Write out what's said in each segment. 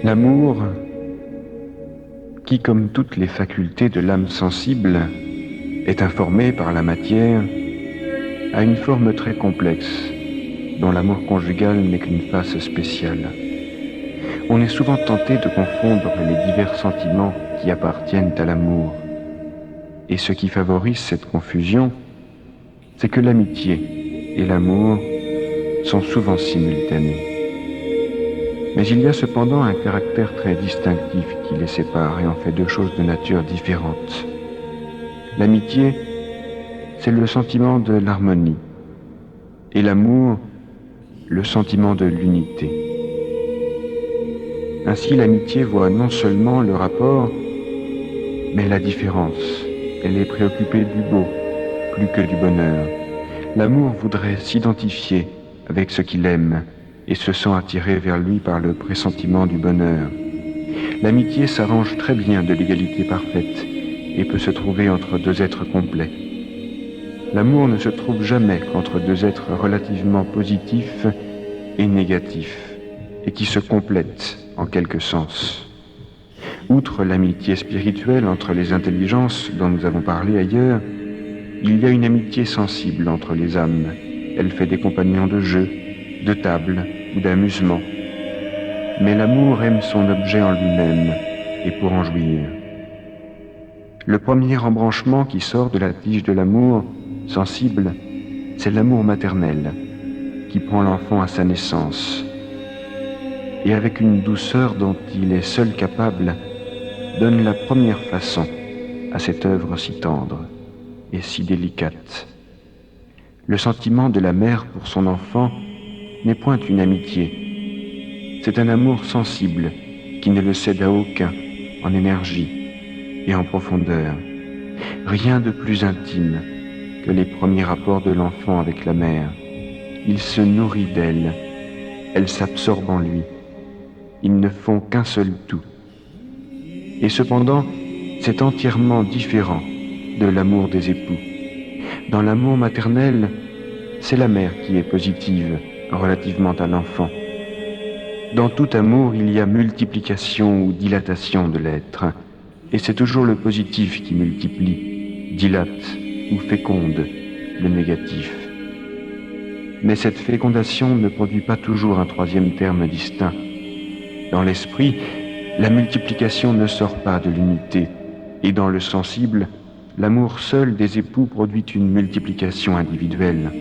L'amour, qui, comme toutes les facultés de l'âme sensible, est informé par la matière, a une forme très complexe, dont l'amour conjugal n'est qu'une face spéciale. On est souvent tenté de confondre les divers sentiments qui appartiennent à l'amour. Et ce qui favorise cette confusion, c'est que l'amitié et l'amour sont souvent simultanés. Mais il y a cependant un caractère très distinctif qui les sépare et en fait deux choses de nature différente. L'amitié, c'est le sentiment de l'harmonie, et l'amour, le sentiment de l'unité. Ainsi, l'amitié voit non seulement le rapport, mais la différence. Elle est préoccupée du beau, plus que du bonheur. L'amour voudrait s'identifier avec ce qu'il aime et se sent attiré vers lui par le pressentiment du bonheur. L'amitié s'arrange très bien de l'égalité parfaite et peut se trouver entre deux êtres complets. L'amour ne se trouve jamais qu'entre deux êtres relativement positifs et négatifs, et qui se complètent en quelque sens. Outre l'amitié spirituelle entre les intelligences dont nous avons parlé ailleurs, il y a une amitié sensible entre les âmes. Elle fait des compagnons de jeu, de table ou d'amusement. Mais l'amour aime son objet en lui-même et pour en jouir. Le premier embranchement qui sort de la tige de l'amour sensible, c'est l'amour maternel, qui prend l'enfant à sa naissance, et avec une douceur dont il est seul capable, donne la première façon à cette œuvre si tendre et si délicate. Le sentiment de la mère pour son enfant n'est point une amitié, c'est un amour sensible qui ne le cède à aucun en énergie et en profondeur. Rien de plus intime que les premiers rapports de l'enfant avec la mère. Il se nourrit d'elle, elle s'absorbe en lui. Ils ne font qu'un seul tout. Et cependant, c'est entièrement différent de l'amour des époux. Dans l'amour maternel, c'est la mère qui est positive relativement à l'enfant. Dans tout amour, il y a multiplication ou dilatation de l'être, et c'est toujours le positif qui multiplie, dilate ou féconde le négatif. Mais cette fécondation ne produit pas toujours un troisième terme distinct. Dans l'esprit, la multiplication ne sort pas de l'unité, et dans le sensible, l'amour seul des époux produit une multiplication individuelle.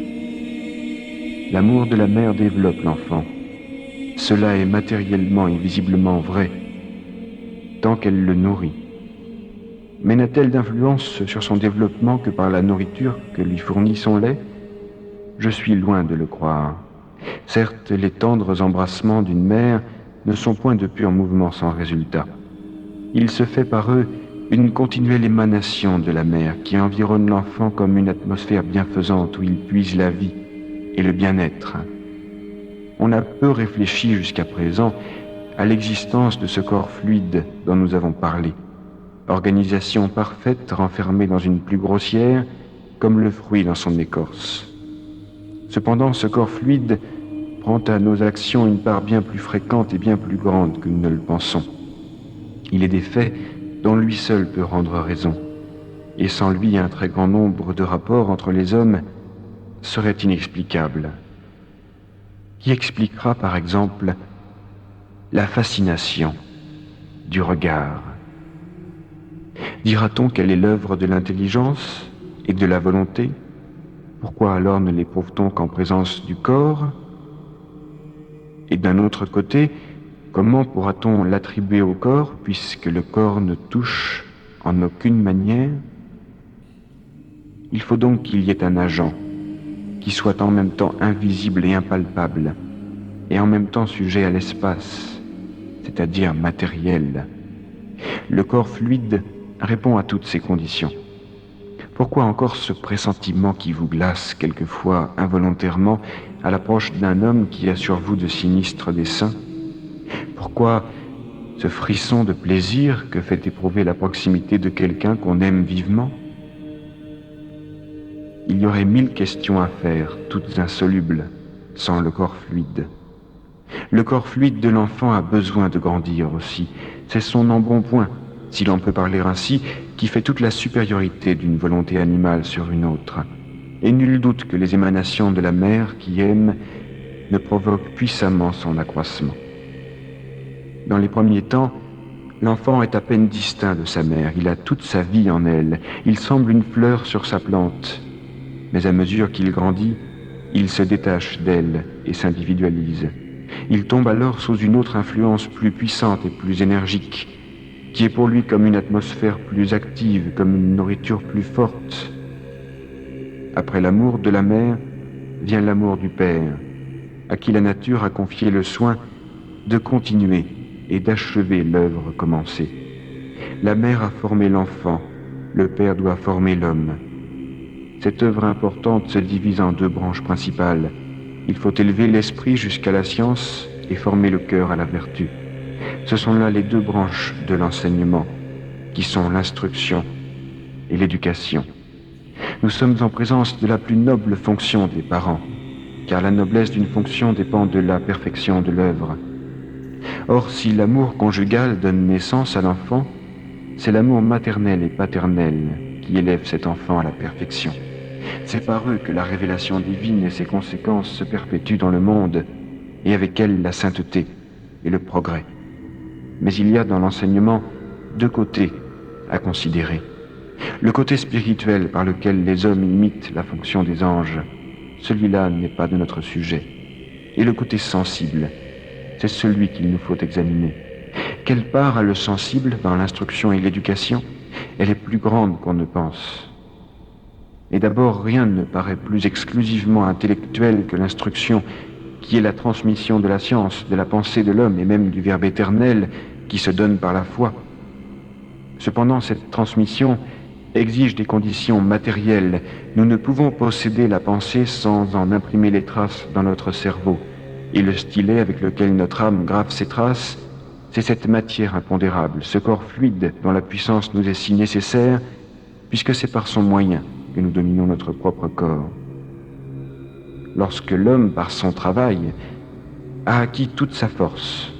L'amour de la mère développe l'enfant. Cela est matériellement et visiblement vrai, tant qu'elle le nourrit. Mais n'a-t-elle d'influence sur son développement que par la nourriture que lui fournit son lait ? Je suis loin de le croire. Certes, les tendres embrassements d'une mère ne sont point de purs mouvements sans résultat. Il se fait par eux une continuelle émanation de la mère qui environne l'enfant comme une atmosphère bienfaisante où il puise la vie et le bien-être. On a peu réfléchi jusqu'à présent à l'existence de ce corps fluide dont nous avons parlé. Organisation parfaite renfermée dans une plus grossière, comme le fruit dans son écorce. Cependant, ce corps fluide prend à nos actions une part bien plus fréquente et bien plus grande que nous ne le pensons. Il est des faits dont lui seul peut rendre raison, et sans lui un très grand nombre de rapports entre les hommes serait inexplicable. Qui expliquera par exemple la fascination du regard ? Dira-t-on qu'elle est l'œuvre de l'intelligence et de la volonté ? Pourquoi alors ne l'éprouve-t-on qu'en présence du corps ? Et d'un autre côté, comment pourra-t-on l'attribuer au corps puisque le corps ne touche en aucune manière ? Il faut donc qu'il y ait un agent qui soit en même temps invisible et impalpable et en même temps sujet à l'espace, c'est-à-dire matériel. Le corps fluide répond à toutes ces conditions. Pourquoi encore ce pressentiment qui vous glace quelquefois involontairement à l'approche d'un homme qui a sur vous de sinistres desseins ? Pourquoi ce frisson de plaisir que fait éprouver la proximité de quelqu'un qu'on aime vivement ? Il y aurait 1000 questions à faire, toutes insolubles, sans le corps fluide. Le corps fluide de l'enfant a besoin de grandir aussi. C'est son embonpoint, si l'on peut parler ainsi, qui fait toute la supériorité d'une volonté animale sur une autre. Et nul doute que les émanations de la mère qui aime ne provoquent puissamment son accroissement. Dans les premiers temps, l'enfant est à peine distinct de sa mère, il a toute sa vie en elle, il semble une fleur sur sa plante, mais à mesure qu'il grandit, il se détache d'elle et s'individualise. Il tombe alors sous une autre influence plus puissante et plus énergique, qui est pour lui comme une atmosphère plus active, comme une nourriture plus forte. Après l'amour de la mère, vient l'amour du père, à qui la nature a confié le soin de continuer et d'achever l'œuvre commencée. La mère a formé l'enfant, le père doit former l'homme. Cette œuvre importante se divise en deux branches principales. Il faut élever l'esprit jusqu'à la science et former le cœur à la vertu. Ce sont là les deux branches de l'enseignement, qui sont l'instruction et l'éducation. Nous sommes en présence de la plus noble fonction des parents, car la noblesse d'une fonction dépend de la perfection de l'œuvre. Or, si l'amour conjugal donne naissance à l'enfant, c'est l'amour maternel et paternel qui élève cet enfant à la perfection. C'est par eux que la révélation divine et ses conséquences se perpétuent dans le monde, et avec elles la sainteté et le progrès. Mais il y a dans l'enseignement deux côtés à considérer. Le côté spirituel par lequel les hommes imitent la fonction des anges, celui-là n'est pas de notre sujet. Et le côté sensible, c'est celui qu'il nous faut examiner. Quelle part a le sensible dans l'instruction et l'éducation? Elle est plus grande qu'on ne pense. Et d'abord, rien ne paraît plus exclusivement intellectuel que l'instruction, qui est la transmission de la science, de la pensée de l'homme et même du Verbe éternel qui se donne par la foi. Cependant, cette transmission exige des conditions matérielles. Nous ne pouvons posséder la pensée sans en imprimer les traces dans notre cerveau. Et le stylet avec lequel notre âme grave ses traces, c'est cette matière impondérable, ce corps fluide dont la puissance nous est si nécessaire, puisque c'est par son moyen que nous dominons notre propre corps. Lorsque l'homme, par son travail, a acquis toute sa force,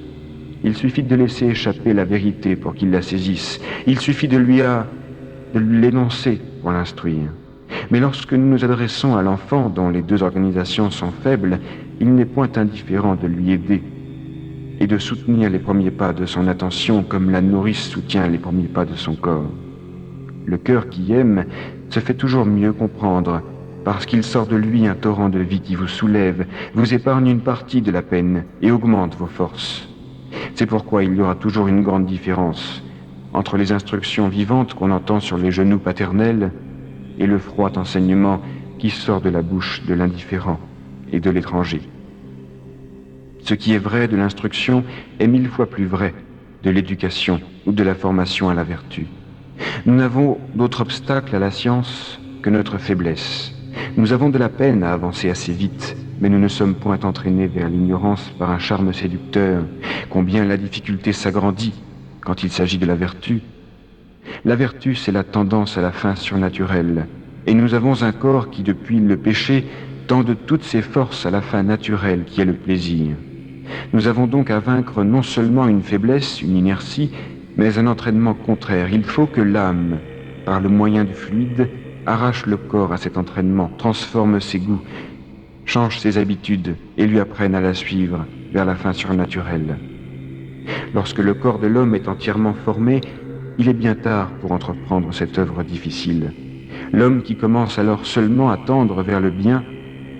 il suffit de laisser échapper la vérité pour qu'il la saisisse. Il suffit de l'énoncer pour l'instruire. Mais lorsque nous nous adressons à l'enfant dont les deux organisations sont faibles, il n'est point indifférent de lui aider et de soutenir les premiers pas de son attention comme la nourrice soutient les premiers pas de son corps. Le cœur qui aime se fait toujours mieux comprendre parce qu'il sort de lui un torrent de vie qui vous soulève, vous épargne une partie de la peine et augmente vos forces. C'est pourquoi il y aura toujours une grande différence entre les instructions vivantes qu'on entend sur les genoux paternels et le froid enseignement qui sort de la bouche de l'indifférent et de l'étranger. Ce qui est vrai de l'instruction est 1000 fois plus vrai de l'éducation ou de la formation à la vertu. Nous n'avons d'autre obstacle à la science que notre faiblesse. Nous avons de la peine à avancer assez vite, mais nous ne sommes point entraînés vers l'ignorance par un charme séducteur. Combien la difficulté s'agrandit quand il s'agit de la vertu. La vertu, c'est la tendance à la fin surnaturelle, et nous avons un corps qui, depuis le péché, tend de toutes ses forces à la fin naturelle qui est le plaisir. Nous avons donc à vaincre non seulement une faiblesse, une inertie, mais un entraînement contraire. Il faut que l'âme, par le moyen du fluide, arrache le corps à cet entraînement, transforme ses goûts, change ses habitudes et lui apprenne à la suivre vers la fin surnaturelle. Lorsque le corps de l'homme est entièrement formé, il est bien tard pour entreprendre cette œuvre difficile. L'homme qui commence alors seulement à tendre vers le bien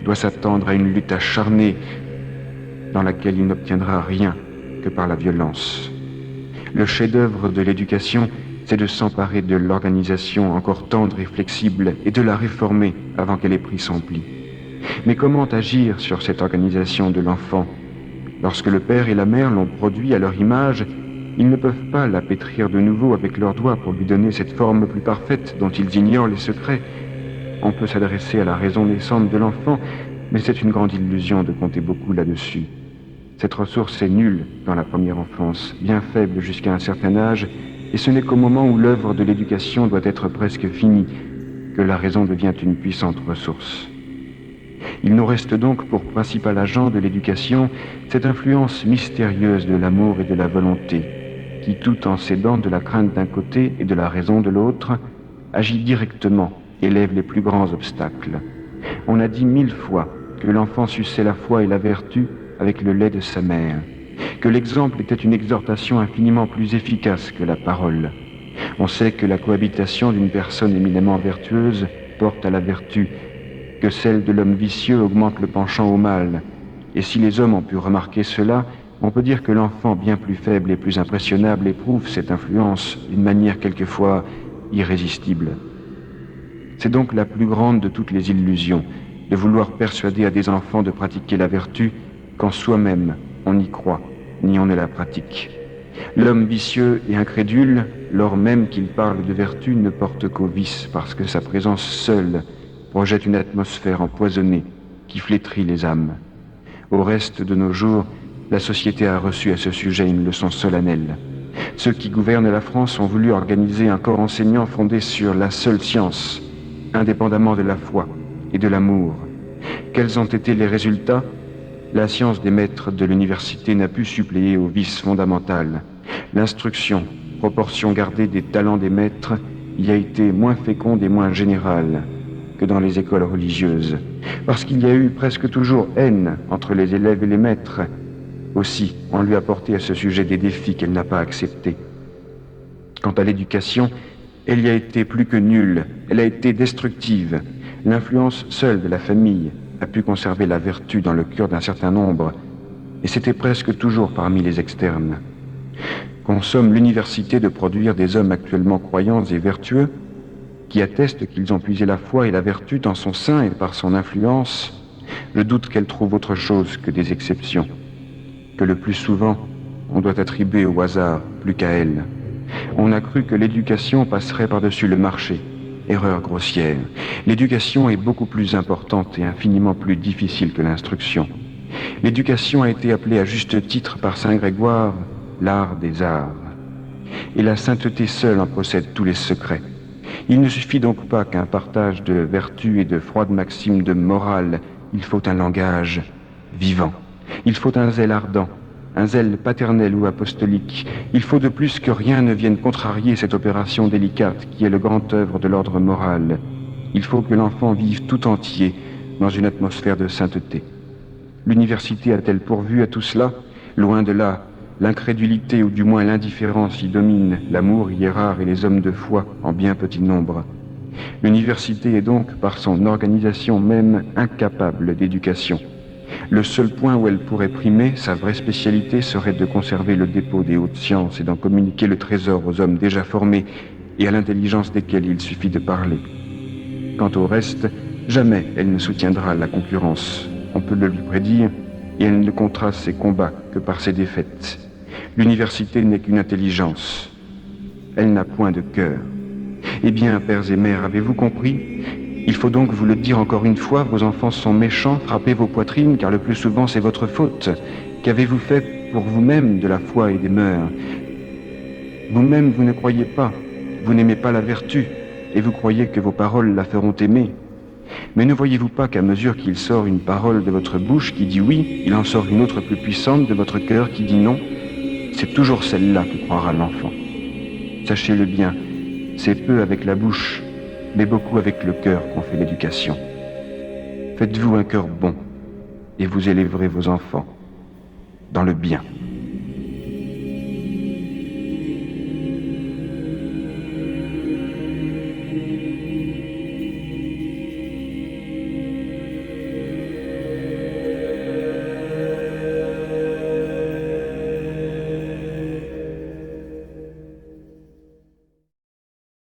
doit s'attendre à une lutte acharnée dans laquelle il n'obtiendra rien que par la violence. Le chef-d'œuvre de l'éducation, c'est de s'emparer de l'organisation encore tendre et flexible et de la réformer avant qu'elle ait pris son pli. Mais comment agir sur cette organisation de l'enfant? Lorsque le père et la mère l'ont produit à leur image, ils ne peuvent pas la pétrir de nouveau avec leurs doigts pour lui donner cette forme plus parfaite dont ils ignorent les secrets. On peut s'adresser à la raison naissante de l'enfant, mais c'est une grande illusion de compter beaucoup là-dessus. Cette ressource est nulle dans la première enfance, bien faible jusqu'à un certain âge, et ce n'est qu'au moment où l'œuvre de l'éducation doit être presque finie que la raison devient une puissante ressource. Il nous reste donc pour principal agent de l'éducation cette influence mystérieuse de l'amour et de la volonté, qui, tout en s'aidant de la crainte d'un côté et de la raison de l'autre, agit directement et lève les plus grands obstacles. On a dit 1000 fois que l'enfant suçait la foi et la vertu avec le lait de sa mère, que l'exemple était une exhortation infiniment plus efficace que la parole. On sait que la cohabitation d'une personne éminemment vertueuse porte à la vertu, que celle de l'homme vicieux augmente le penchant au mal. Et si les hommes ont pu remarquer cela, on peut dire que l'enfant bien plus faible et plus impressionnable éprouve cette influence d'une manière quelquefois irrésistible. C'est donc la plus grande de toutes les illusions, de vouloir persuader à des enfants de pratiquer la vertu quand soi-même on y croit, ni on ne la pratique. L'homme vicieux et incrédule, lors même qu'il parle de vertu, ne porte qu'au vice, parce que sa présence seule projette une atmosphère empoisonnée qui flétrit les âmes. Au reste de nos jours, la société a reçu à ce sujet une leçon solennelle. Ceux qui gouvernent la France ont voulu organiser un corps enseignant fondé sur la seule science, indépendamment de la foi et de l'amour. Quels ont été les résultats ? La science des maîtres de l'université n'a pu suppléer au vice fondamental. L'instruction, proportion gardée des talents des maîtres, y a été moins féconde et moins générale que dans les écoles religieuses, parce qu'il y a eu presque toujours haine entre les élèves et les maîtres. Aussi, on lui a porté à ce sujet des défis qu'elle n'a pas acceptés. Quant à l'éducation, elle y a été plus que nulle, elle a été destructive. L'influence seule de la famille a pu conserver la vertu dans le cœur d'un certain nombre, et c'était presque toujours parmi les externes. Consomme l'université de produire des hommes actuellement croyants et vertueux, qui attestent qu'ils ont puisé la foi et la vertu dans son sein et par son influence, je doute qu'elle trouve autre chose que des exceptions, que le plus souvent on doit attribuer au hasard plus qu'à elle. On a cru que l'éducation passerait par-dessus le marché. Erreur grossière. L'éducation est beaucoup plus importante et infiniment plus difficile que l'instruction. L'éducation a été appelée à juste titre par saint Grégoire l'art des arts. Et la sainteté seule en possède tous les secrets. Il ne suffit donc pas qu'un partage de vertus et de froides maximes de morale. Il faut un langage vivant. Il faut un zèle ardent, un zèle paternel ou apostolique. Il faut de plus que rien ne vienne contrarier cette opération délicate qui est le grand œuvre de l'ordre moral. Il faut que l'enfant vive tout entier dans une atmosphère de sainteté. L'université a-t-elle pourvu à tout cela ? Loin de là, l'incrédulité ou du moins l'indifférence y domine, l'amour y est rare et les hommes de foi en bien petit nombre. L'université est donc, par son organisation même, incapable d'éducation. Le seul point où elle pourrait primer, sa vraie spécialité, serait de conserver le dépôt des hautes sciences et d'en communiquer le trésor aux hommes déjà formés et à l'intelligence desquels il suffit de parler. Quant au reste, jamais elle ne soutiendra la concurrence. On peut le lui prédire, et elle ne comptera ses combats que par ses défaites. L'université n'est qu'une intelligence. Elle n'a point de cœur. Eh bien, pères et mères, avez-vous compris ? Il faut donc vous le dire encore une fois, vos enfants sont méchants, frappez vos poitrines, car le plus souvent c'est votre faute. Qu'avez-vous fait pour vous-même de la foi et des mœurs ? Vous-même, vous ne croyez pas, vous n'aimez pas la vertu, et vous croyez que vos paroles la feront aimer. Mais ne voyez-vous pas qu'à mesure qu'il sort une parole de votre bouche qui dit oui, il en sort une autre plus puissante de votre cœur qui dit non ? C'est toujours celle-là que croira l'enfant. Sachez-le bien, c'est peu avec la bouche, mais beaucoup avec le cœur qu'on fait l'éducation. Faites-vous un cœur bon, et vous élèverez vos enfants dans le bien.